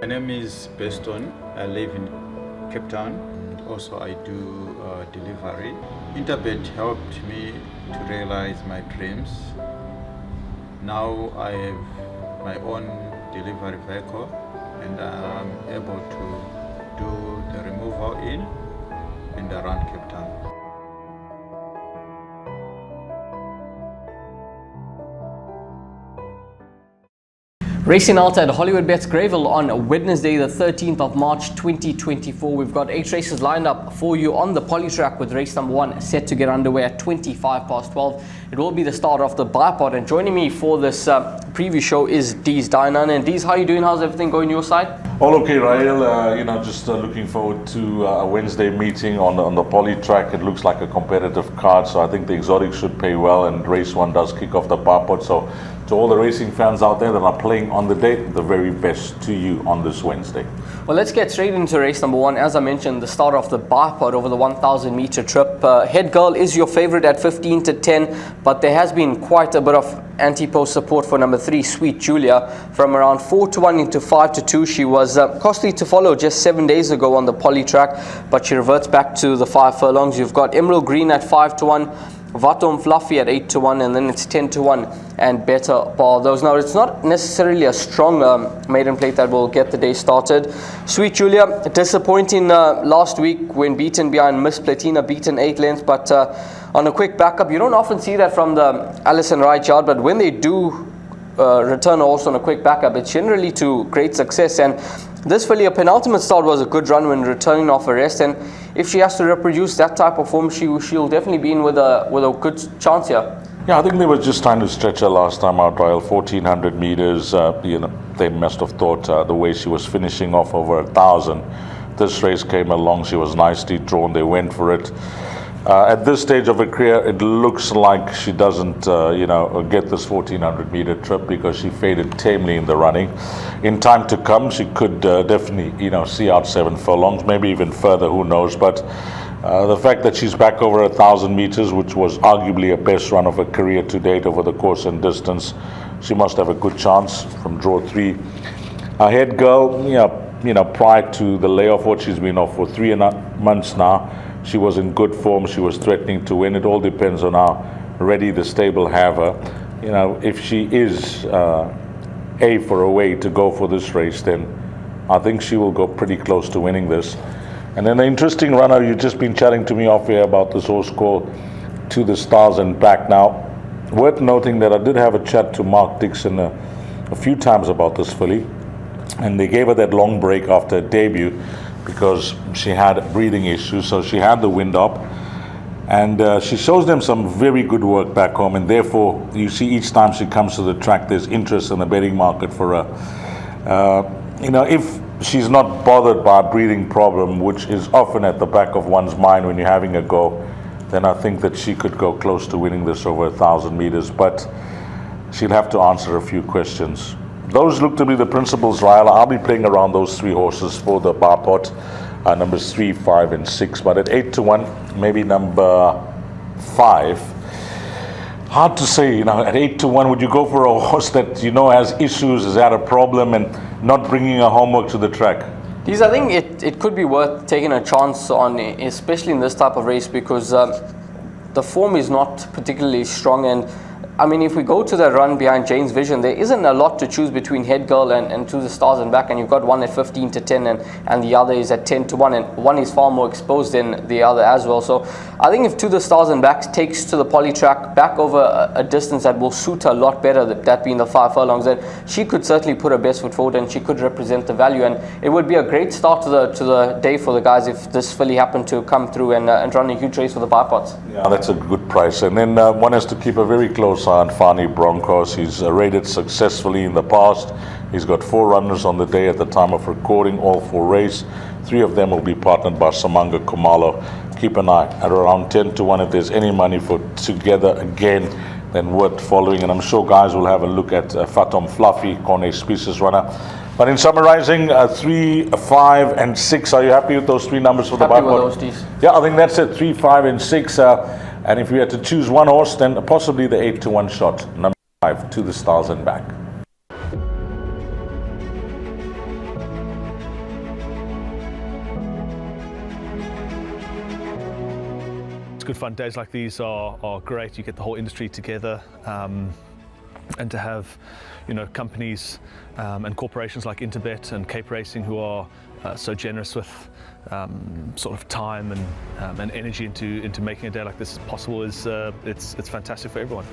My name is Beston. I live in Cape Town. Also, I do delivery. Interbet helped me to realize my dreams. Now I have my own delivery vehicle and I'm able to do the removal in and around Cape Town. Racing out at Hollywoodbets Greyville on Wednesday, the 13th of March 2024. We've got 8 races lined up for you on the poly track with race number 1 set to get underway at 12. It will be the start of the bipod, and joining me for this preview show is Deez Dynan. And Deez, how are you doing? How's everything going your side? All okay, Rahel. Just looking forward to a Wednesday meeting on the poly track. It looks like a competitive card, so I think the exotics should pay well, and race 1 does kick off the bipod. So to all the racing fans out there that are playing on the day, the very best to you on this Wednesday. Well, let's get straight into race number 1. As I mentioned, the start of the bipod over the 1,000 meter trip. Head Girl is your favorite at 15 to 10, but there has been quite a bit of anti-post support for number 3, Sweet Julia, from around 4 to 1 into 5 to 2. She was costly to follow just 7 days ago on the poly track, but she reverts back to the 5 furlongs. You've got Emerald Green at 5 to 1. Vatom Fluffy at 8 to 1, and then it's 10 to 1 and Better Ball. Those now, it's not necessarily a strong maiden plate that will get the day started. Sweet Julia, disappointing last week when beaten behind Miss Platina, beaten 8 lengths, but on a quick backup. You don't often see that from the Alison Wright yard, but when they do return also on a quick backup, it's generally to great success. And this filly, a penultimate start, was a good run when returning off a rest, and if she has to reproduce that type of form, she'll definitely be in with a good chance here. Yeah, I think they were just trying to stretch her last time out, Rahel. 1,400 meters. They must have thought the way she was finishing off over 1,000. This race came along. She was nicely drawn. They went for it. At this stage of her career, it looks like she doesn't, get this 1,400 meter trip because she faded tamely in the running. In time to come, she could definitely, see out 7 furlongs, maybe even further, who knows. But the fact that she's back over 1,000 meters, which was arguably her best run of her career to date over the course and distance, she must have a good chance from draw 3. Her Head Girl, prior to the layoff, what she's been off for 3 months now, she was in good form. She was threatening to win. It all depends on how ready the stable have her. If she is for a way to go for this race, then I think she will go pretty close to winning this. And then the interesting runner, you've just been chatting to me off here about this horse called To the Stars and Back. Now, worth noting that I did have a chat to Mark Dixon a few times about this filly, and they gave her that long break after her debut because she had breathing issues, so she had the wind up, and she shows them some very good work back home, and therefore you see each time she comes to the track there's interest in the betting market for her. If she's not bothered by a breathing problem, which is often at the back of one's mind when you're having a go, then I think that she could go close to winning this over 1,000 meters, but she'll have to answer a few questions. Those look to be the principles, Rahel. I'll be playing around those 3 horses for the bipod, numbers 3, 5, and 6. But at 8 to 1, maybe number 5. Hard to say, at 8 to 1, would you go for a horse that has issues, has had a problem, and not bringing her homework to the track? I think it could be worth taking a chance on, especially in this type of race, because the form is not particularly strong. And I mean, if we go to the run behind Jane's Vision, there isn't a lot to choose between Head Girl and To the Stars and Back, and you've got one at 15 to 10 and the other is at 10 to 1, and one is far more exposed than the other as well. So I think if To the Stars and Back takes to the poly track back over a distance that will suit her a lot better, that being the 5 furlongs, then she could certainly put her best foot forward and she could represent the value, and it would be a great start to the day for the guys if this filly happened to come through and run a huge race for the bipods. Yeah, that's a good price. And then one has to keep a very close eye on Fani Broncos. He's rated successfully in the past. He's got 4 runners on the day at the time of recording, all 4 race. 3 of them will be partnered by Samanga Kumalo. Keep an eye at around 10 to 1. If there's any money for Together Again, then worth following. And I'm sure guys will have a look at Vatom Fluffy, Corne Species runner. But in summarizing, 3, 5, and 6, are you happy with those 3 numbers for the bipod? Yeah, I think that's it. 3, 5, and 6. And if we had to choose one horse, then possibly the 8 to 1 shot, number 5, To the Stars and Back. good fun. Days like these are great. You get the whole industry together. And to have, companies and corporations like Interbet and Cape Racing who are so generous with sort of time and energy into making a day like this possible is it's fantastic for everyone.